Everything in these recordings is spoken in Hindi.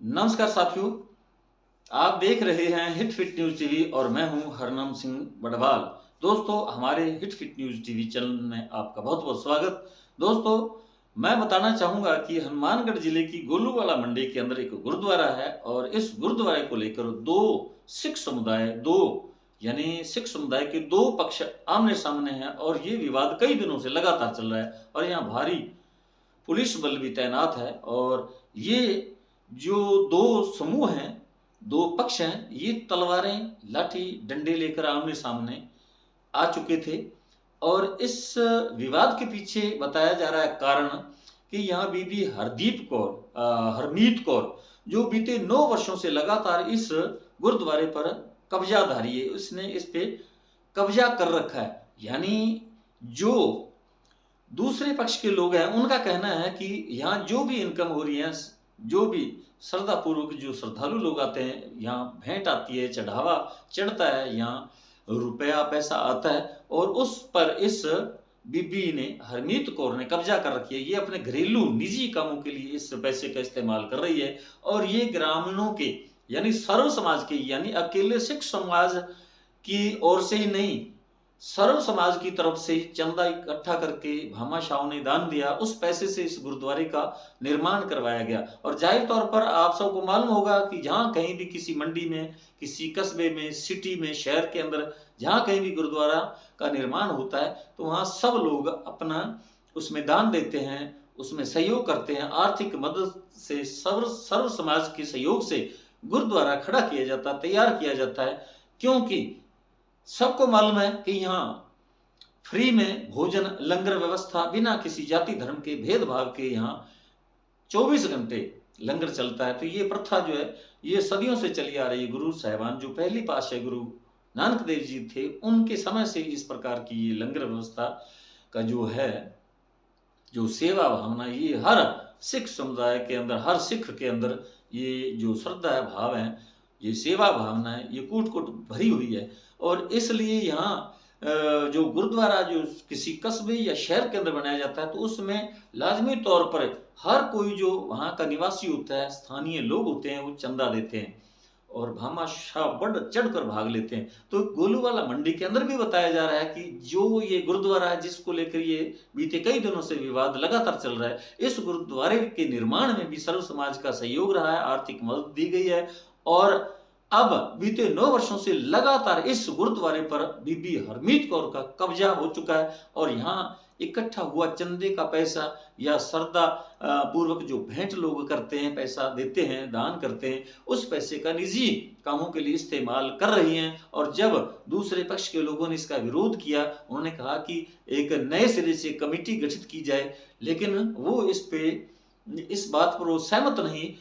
नमस्कार साथियों, आप देख रहे हैं हिट फिट न्यूज टीवी और मैं हूं हरनाम सिंह बड़वाल। दोस्तों, हमारे hit fit news TV channel में आपका बहुत बहुत स्वागत। दोस्तों, मैं बताना चाहूंगा कि हनुमानगढ़ जिले की गोलूवाला मंडी के अंदर एक गुरुद्वारा है और इस गुरुद्वारे को लेकर सिख समुदाय के दो पक्ष आमने सामने हैं और ये विवाद कई दिनों से लगातार चल रहा है और यहाँ भारी पुलिस बल भी तैनात है। और ये जो दो समूह हैं, दो पक्ष हैं, ये तलवारें लाठी डंडे लेकर आमने सामने आ चुके थे। और इस विवाद के पीछे बताया जा रहा है कारण कि यहाँ बीबी हरमीत कौर जो बीते 9 वर्षों से लगातार इस गुरुद्वारे पर कब्जाधारी है, उसने इस पे कब्जा कर रखा है। यानी जो दूसरे पक्ष के लोग हैं उनका कहना है कि यहाँ जो भी इनकम हो रही है, जो भी श्रद्धा पूर्वक जो श्रद्धालु लोग आते हैं, यहाँ भेंट आती है, चढ़ावा चढ़ता है, यहाँ रुपया पैसा आता है और उस पर इस बीबी ने हरमीत कौर ने कब्जा कर रखी है। ये अपने घरेलू निजी कामों के लिए इस पैसे का इस्तेमाल कर रही है और ये ग्रामीणों के यानी सर्व समाज के यानी अकेले सिख समाज की ओर से ही नहीं, सर्व समाज की तरफ से चंदा इकट्ठा करके भामाशाहों ने दान दिया, उस पैसे से इस गुरुद्वारे का निर्माण करवाया गया। और जाहिर तौर पर आप सबको मालूम होगा कि जहाँ कहीं भी किसी मंडी में, किसी कस्बे में, सिटी में, शहर के अंदर जहाँ कहीं भी गुरुद्वारा का निर्माण होता है तो वहाँ सब लोग अपना उसमें दान देते हैं, उसमें सहयोग करते हैं। आर्थिक मदद से सर्व समाज के सहयोग से गुरुद्वारा खड़ा किया जाता है, तैयार किया जाता है, क्योंकि सबको मालूम है कि यहाँ फ्री में भोजन लंगर व्यवस्था बिना किसी जाति धर्म के भेदभाव के यहाँ 24 घंटे लंगर चलता है। तो ये प्रथा जो है ये सदियों से चली आ रही है। गुरु साहिबान जो पहली पातशाही गुरु नानक देव जी थे उनके समय से इस प्रकार की ये लंगर व्यवस्था का जो है, जो सेवा भावना, ये हर सिख समुदाय के अंदर, हर सिख के अंदर ये जो श्रद्धा है, भाव है, ये सेवा भावना है, ये कूट कूट भरी हुई है। और इसलिए यहाँ जो गुरुद्वारा जो किसी कस्बे या शहर के अंदर बनाया जाता है तो उसमें लाजमी तौर पर हर कोई जो वहाँ का निवासी होता है, स्थानीय लोग होते हैं, वो चंदा देते हैं और भामाशाह बढ़ चढ़कर भाग लेते हैं। तो गोलूवाला मंडी के अंदर भी बताया जा रहा है कि जो ये गुरुद्वारा है जिसको लेकर ये बीते कई दिनों से विवाद लगातार चल रहा है, इस गुरुद्वारे के निर्माण में भी सर्व समाज का सहयोग रहा है, आर्थिक मदद दी गई है। और अब बीते 9 वर्षों से लगातार इस गुरुद्वारे पर बीबी हरमीत कौर का कब्जा हो चुका है और यहाँ इकट्ठा हुआ चंदे का पैसा या श्रद्धा पूर्वक जो भेंट लोग करते हैं, पैसा देते हैं, दान करते हैं, उस पैसे का निजी कामों के लिए इस्तेमाल कर रही हैं। और जब दूसरे पक्ष के लोगों ने इसका विरोध किया, उन्होंने कहा कि एक नए सिरे से कमेटी गठित की जाए, लेकिन वो इस बात पर वो सहमत नहीं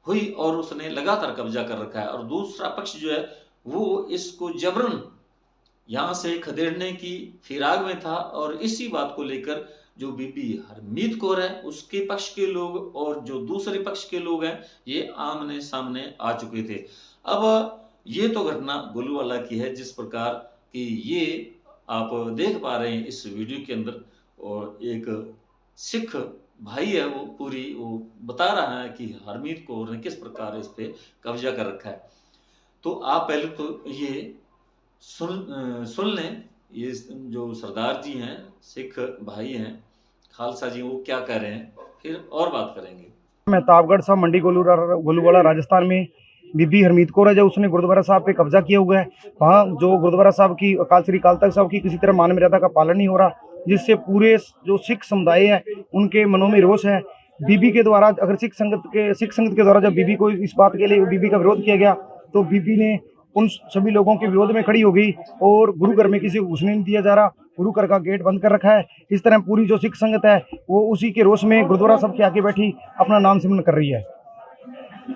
हुई और उसने लगातार कब्जा कर रखा है। और दूसरा पक्ष जो है वो इसको जबरन यहाँ से खदेड़ने की फिराक में था और इसी बात को लेकर जो बीबी हरमीत कौर है उसके पक्ष के लोग और जो दूसरे पक्ष के लोग हैं ये आमने सामने आ चुके थे। अब ये तो घटना गोलूवाला की है जिस प्रकार की ये आप देख पा रहे हैं इस वीडियो के अंदर। और एक सिख भाई है वो बता रहा है कि हरमीत कौर ने किस प्रकार इस पे कब्जा कर रखा है। तो आप पहले तो ये सुन लें, ये जो सरदार जी हैं, सिख भाई हैं, खालसा जी, वो क्या कह रहे हैं, फिर और बात करेंगे। मेहताबगढ़ साहब मंडी गोलूवाला राजस्थान में बीबी हरमीत कौर है जो उसने गुरुद्वारा साहब पे कब्जा किया हुआ है। वहाँ जो गुरुद्वारा साहब की अकाल श्री अकाल तख्त साहब की किसी तरह मान मर्यादा का पालन नहीं हो रहा, जिससे पूरे जो सिख समुदाय है उनके मनों में रोष है। बीबी के द्वारा अगर सिख संगत के द्वारा जब बीबी को इस बात के लिए बीबी का विरोध किया गया तो बीबी ने उन सभी लोगों के विरोध में खड़ी हो गई और गुरु घर में किसी को घुसने नहीं दिया जा रहा, गुरु घर का गेट बंद कर रखा है। इस तरह पूरी जो सिख संगत है वो उसी के रोष में गुरुद्वारा साहब के आके बैठी अपना नाम सिमरन कर रही है।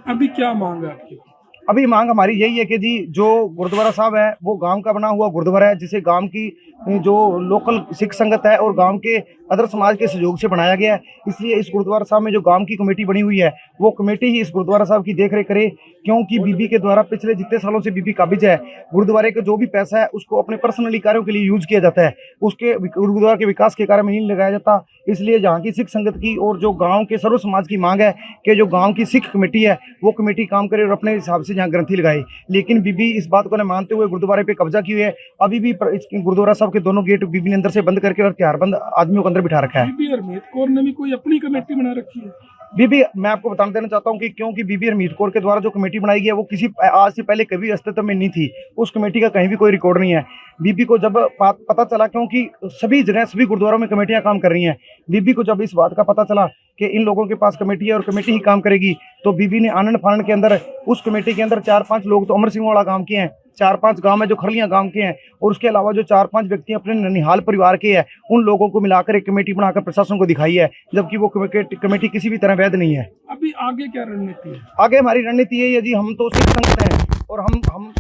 अभी क्या मांग है आपकी? अभी मांग हमारी यही है कि जी जो गुरुद्वारा साहब है वो गांव का बना हुआ गुरुद्वारा है, जिसे गांव की जो लोकल सिख संगत है और गांव के अदर समाज के सहयोग से बनाया गया है। इसलिए इस गुरुद्वारा साहब में जो गांव की कमेटी बनी हुई है, वो कमेटी ही इस गुरुद्वारा साहब की देखरेख करे, क्योंकि बीबी के द्वारा पिछले जितने सालों से बीबी काबिज है, गुरुद्वारे का जो भी पैसा है उसको अपने पर्सनली कार्यों के लिए यूज किया जाता है, उसके गुरुद्वारा के विकास के कार्य में नहीं लगाया जाता। इसलिए जहाँ की सिख संगत की और जो गाँव के सर्व समाज की मांग है कि जो गाँव की सिख कमेटी है वो कमेटी काम करे और अपने हिसाब से जहाँ ग्रंथी लगाए, लेकिन बीबी इस बात को न मानते हुए गुरुद्वारे पे कब्जा किए है। अभी भी गुरुद्वारा साहब के दोनों गेट बीबी ने अंदर से बंद करके और हथियारबंद आदमियों को अंदर बिठा रखा है। बीबी हरमीत कौर ने भी कोई अपनी कमेटी बना रखी है? बीबी, मैं आपको बताना देना चाहता हूं कि क्योंकि बीबी हरमीत कौर के द्वारा जो कमेटी बनाई गई है वो किसी आज से पहले कभी अस्तित्व में नहीं थी। उस कमेटी का कहीं भी कोई रिकॉर्ड नहीं है। बीबी को जब पता चला, क्योंकि सभी जगह सभी गुरुद्वारों में कमेटियां काम कर रही हैं, बीबी को जब इस बात का पता चला कि इन लोगों के पास कमेटी है और कमेटी ही काम करेगी, तो बीबी ने आनंद फानंद के अंदर उस कमेटी के अंदर 4-5 लोग तो अमर सिंह वाला गांव के हैं, 4-5 गांव में जो खरलियां गांव के हैं, और उसके अलावा जो 4-5 व्यक्ति अपने ननिहाल परिवार के हैं, उन लोगों को मिलाकर एक कमेटी बनाकर प्रशासन को दिखाई है, जबकि वो कमेटी किसी भी तरह वैध नहीं है। अभी आगे क्या रणनीति है? आगे हमारी रणनीति यही है जी, हम तो सिख संगत हैं और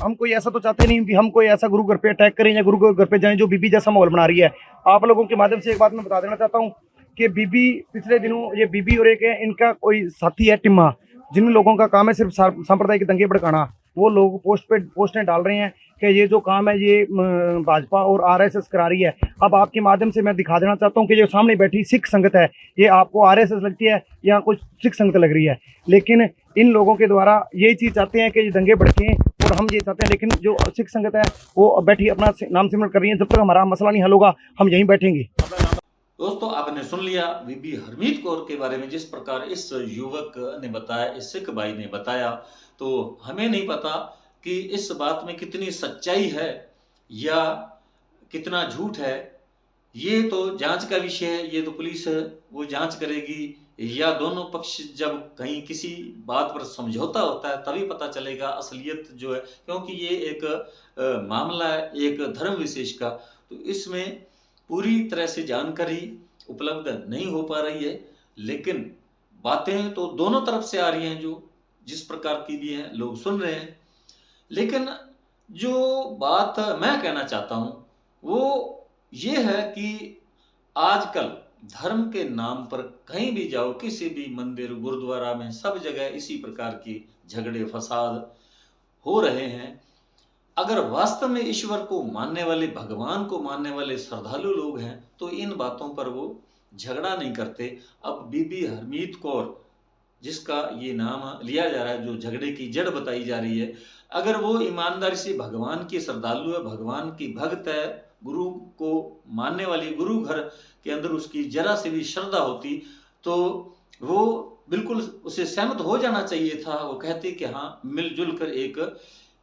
हम कोई ऐसा तो चाहते नहीं कि हम कोई ऐसा गुरु घर पे अटैक करें या गुरु के घर पे जाएं जो बीबी जैसा माहौल बना रही है। आप लोगों के माध्यम से एक बात मैं बता देना चाहता हूँ कि बीबी पिछले दिनों, ये बीबी और एक है इनका कोई साथी है टिम्मा, जिन लोगों का काम है सिर्फ सांप्रदायिक दंगे भड़काना, वो लोग पोस्टें डाल रहे हैं कि ये जो काम है ये भाजपा और आरएसएस करा रही है। अब आपके माध्यम से मैं दिखा देना चाहता हूँ कि जो सामने बैठी सिख संगत है, ये आपको आरएसएस लगती है या कुछ सिख संगत लग रही है, लेकिन इन लोगों के द्वारा यही चीज़ चाहते हैं कि ये दंगे भड़कें और हम ये चाहते हैं, लेकिन जो सिख संगत है वो बैठी अपना नाम सिमरन कर रही है। जब तक हमारा मसला नहीं हल होगा हम यहीं बैठेंगे। दोस्तों, आपने सुन लिया बीबी हरमीत कौर के बारे में, जिस प्रकार इस युवक ने बताया, इस सिख भाई ने बताया, तो हमें नहीं पता कि इस बात में कितनी सच्चाई है या कितना झूठ है। ये तो जांच का विषय है, ये तो पुलिस है वो जांच करेगी, या दोनों पक्ष जब कहीं किसी बात पर समझौता होता है तभी पता चलेगा असलियत जो है, क्योंकि ये एक मामला है एक धर्म विशेष का, तो इसमें पूरी तरह से जानकारी उपलब्ध नहीं हो पा रही है। लेकिन बातें तो दोनों तरफ से आ रही हैं, जो जिस प्रकार की भी हैं लोग सुन रहे हैं। लेकिन जो बात मैं कहना चाहता हूं वो ये है कि आजकल धर्म के नाम पर कहीं भी जाओ, किसी भी मंदिर गुरुद्वारा में, सब जगह इसी प्रकार की झगड़े फसाद हो रहे हैं। अगर वास्तव में ईश्वर को मानने वाले, भगवान को मानने वाले श्रद्धालु लोग हैं तो इन बातों पर वो झगड़ा नहीं करते। अब बीबी हरमीत कौर, जिसका ये नाम लिया जा रहा है, जो झगड़े की जड़ बताई जा रही है, अगर वो ईमानदारी से भगवान की श्रद्धालु है, भगवान की भक्त है, गुरु को मानने वाली, गुरु घर के अंदर उसकी जरा से भी श्रद्धा होती तो वो बिल्कुल उसे सहमत हो जाना चाहिए था। वो कहते कि हाँ, मिलजुल कर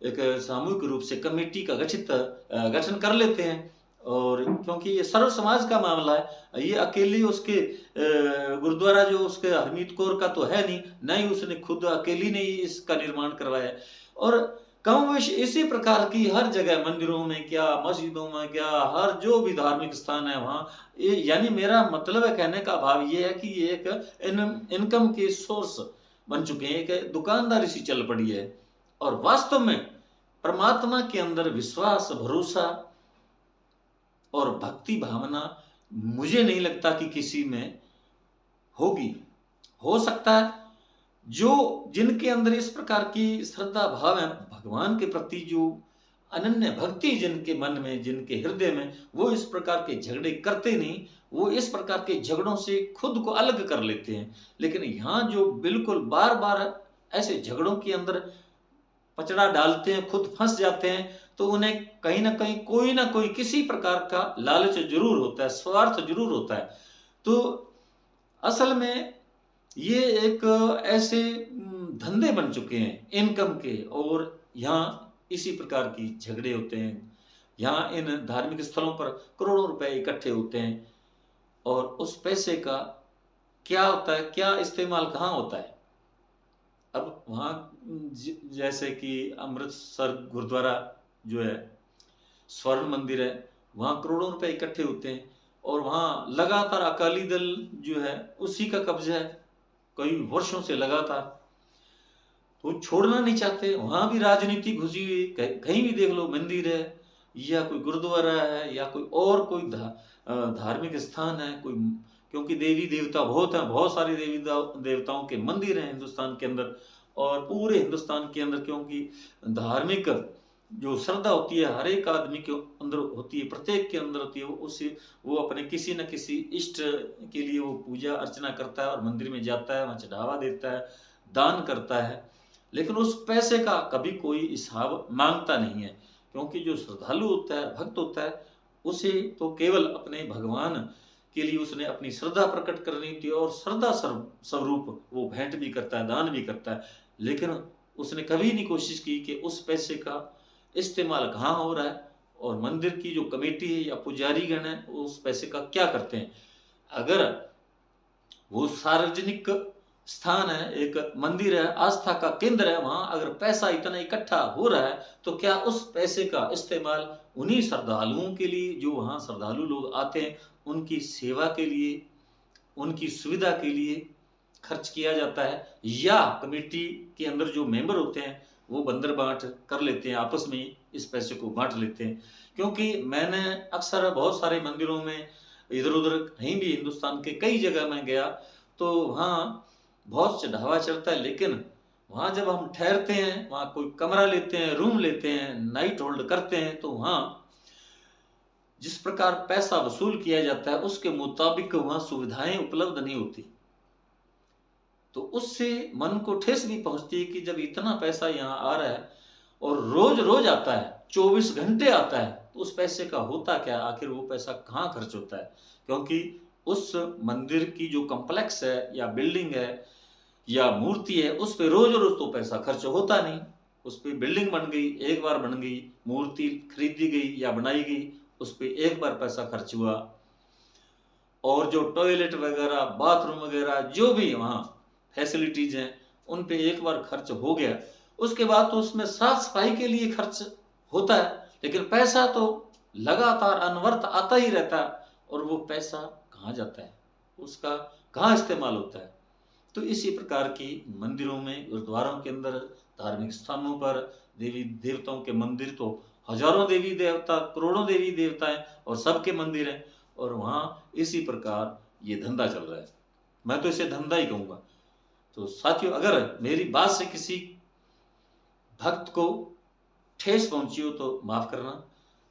एक सामूहिक रूप से कमेटी का गठन कर लेते हैं। और क्योंकि ये सर्व समाज का मामला है, ये अकेली उसके गुरुद्वारा जो उसके हरमीत कौर का तो है नहीं, न ही उसने खुद अकेली ने ही इसका निर्माण करवाया है। और कमोवेश इसी प्रकार की हर जगह, मंदिरों में क्या, मस्जिदों में क्या, हर जो भी धार्मिक स्थान है वहाँ, यानी मेरा मतलब है कहने का भाव ये है कि ये एक इनकम के सोर्स बन चुके हैं, एक दुकानदारी सी चल पड़ी है। और वास्तव में परमात्मा के अंदर विश्वास, भरोसा और भक्ति भावना मुझे नहीं लगता कि किसी में होगी। हो सकता है जो जिनके अंदर इस प्रकार की श्रद्धा भाव है भगवान के प्रति, जो अनन्य भक्ति जिनके मन में, जिनके हृदय में, वो इस प्रकार के झगड़े करते नहीं, वो इस प्रकार के झगड़ों से खुद को अलग कर लेते हैं। लेकिन यहाँ जो बिल्कुल बार बार ऐसे झगड़ों के अंदर पचड़ा डालते हैं, खुद फंस जाते हैं, तो उन्हें कहीं ना कहीं कोई ना कोई किसी प्रकार का लालच जरूर होता है, स्वार्थ जरूर होता है। तो असल में ये एक ऐसे धंधे बन चुके हैं इनकम के, और यहाँ इसी प्रकार की झगड़े होते हैं। यहाँ इन धार्मिक स्थलों पर करोड़ों रुपए इकट्ठे होते हैं, और उस पैसे का क्या होता है, क्या इस्तेमाल कहाँ होता है। अब वहाँ जैसे कि अमृतसर गुरुद्वारा जो है, स्वर्ण मंदिर है, वहाँ करोड़ों रुपए इकट्ठे होते हैं, और वहाँ लगातार अकाली दल जो है उसी का कब्जा है कई वर्षों से लगातार, तो छोड़ना नहीं चाहते। वहाँ भी राजनीति घुसी हुई, कहीं भी देख लो मंदिर है, या कोई गुरुद्वारा है या कोई और कोई धार्मिक स्थान है, कोई, क्योंकि देवी देवता बहुत हैं, बहुत सारे देवी देवताओं के मंदिर हैं हिंदुस्तान के अंदर और पूरे हिंदुस्तान के अंदर, क्योंकि धार्मिक जो श्रद्धा होती है हर एक आदमी के अंदर होती है, प्रत्येक के अंदर होती है, वो अपने किसी न किसी इष्ट के लिए वो पूजा अर्चना करता है और मंदिर में जाता है, वहाँ चढ़ावा देता है, दान करता है, लेकिन उस पैसे का कभी कोई हिसाब मांगता नहीं है, क्योंकि जो श्रद्धालु होता है, भक्त होता है, उसे तो केवल अपने भगवान के लिए उसने अपनी श्रद्धा प्रकट करनी होती है और श्रद्धा स्वरूप वो भेंट भी करता है, दान भी करता है, लेकिन उसने कभी नहीं कोशिश की कि उस पैसे का इस्तेमाल कहाँ हो रहा है और मंदिर की जो कमेटी है या पुजारी गण है उस पैसे का क्या करते हैं। अगर वो सार्वजनिक स्थान है, एक मंदिर है, आस्था का केंद्र है, वहां अगर पैसा इतना इकट्ठा हो रहा है तो क्या उस पैसे का इस्तेमाल उन्हीं श्रद्धालुओं के लिए, जो वहां श्रद्धालु लोग आते हैं, उनकी सेवा के लिए, उनकी सुविधा के लिए खर्च किया जाता है, या कमेटी के अंदर जो मेंबर होते हैं वो बंदर बांट कर लेते हैं, आपस में इस पैसे को बांट लेते हैं। क्योंकि मैंने अक्सर बहुत सारे मंदिरों में इधर उधर कहीं भी हिंदुस्तान के कई जगह में गया तो वहाँ बहुत चढ़ावा चढ़ता है, लेकिन वहाँ जब हम ठहरते हैं, वहाँ कोई कमरा लेते हैं, रूम लेते हैं, नाइट होल्ड करते हैं, तो वहाँ जिस प्रकार पैसा वसूल किया जाता है उसके मुताबिक वहाँ सुविधाएं उपलब्ध नहीं होती। तो उससे मन को ठेस भी पहुंचती है कि जब इतना पैसा यहाँ आ रहा है और रोज रोज आता है, 24 घंटे आता है, तो उस पैसे का होता क्या, आखिर वो पैसा कहाँ खर्च होता है। क्योंकि उस मंदिर की जो कॉम्प्लेक्स है या बिल्डिंग है या मूर्ति है उस पर रोज रोज तो पैसा खर्च होता नहीं। उस पर बिल्डिंग बन गई, एक बार बन गई, मूर्ति खरीदी गई या बनाई गई, उस पर एक बार पैसा खर्च हुआ, और जो टॉयलेट वगैरह, बाथरूम वगैरह, जो भी वहाँ फैसिलिटीज हैं उन पे एक बार खर्च हो गया, उसके बाद तो उसमें साफ सफाई के लिए खर्च होता है, लेकिन पैसा तो लगातार अनवरत आता ही रहता है, और वो पैसा कहाँ जाता है, उसका कहाँ इस्तेमाल होता है। तो इसी प्रकार की मंदिरों में, गुरुद्वारों के अंदर, धार्मिक स्थानों पर देवी देवताओं के मंदिर तो हजारों देवी देवता, करोड़ों देवी देवता हैं और सबके मंदिर हैं, और वहाँ इसी प्रकार ये धंधा चल रहा है। मैं तो इसे धंधा ही कहूँगा। तो साथियों, अगर मेरी बात से किसी भक्त को ठेस पहुंची हो तो माफ करना।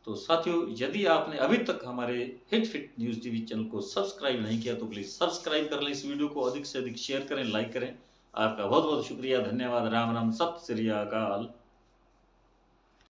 तो साथियों, यदि आपने अभी तक हमारे hit fit news TV channel को सब्सक्राइब नहीं किया तो प्लीज सब्सक्राइब कर लें, इस वीडियो को अधिक से अधिक शेयर करें, लाइक करें। आपका बहुत बहुत शुक्रिया, धन्यवाद, राम राम, सत श्री अकाल।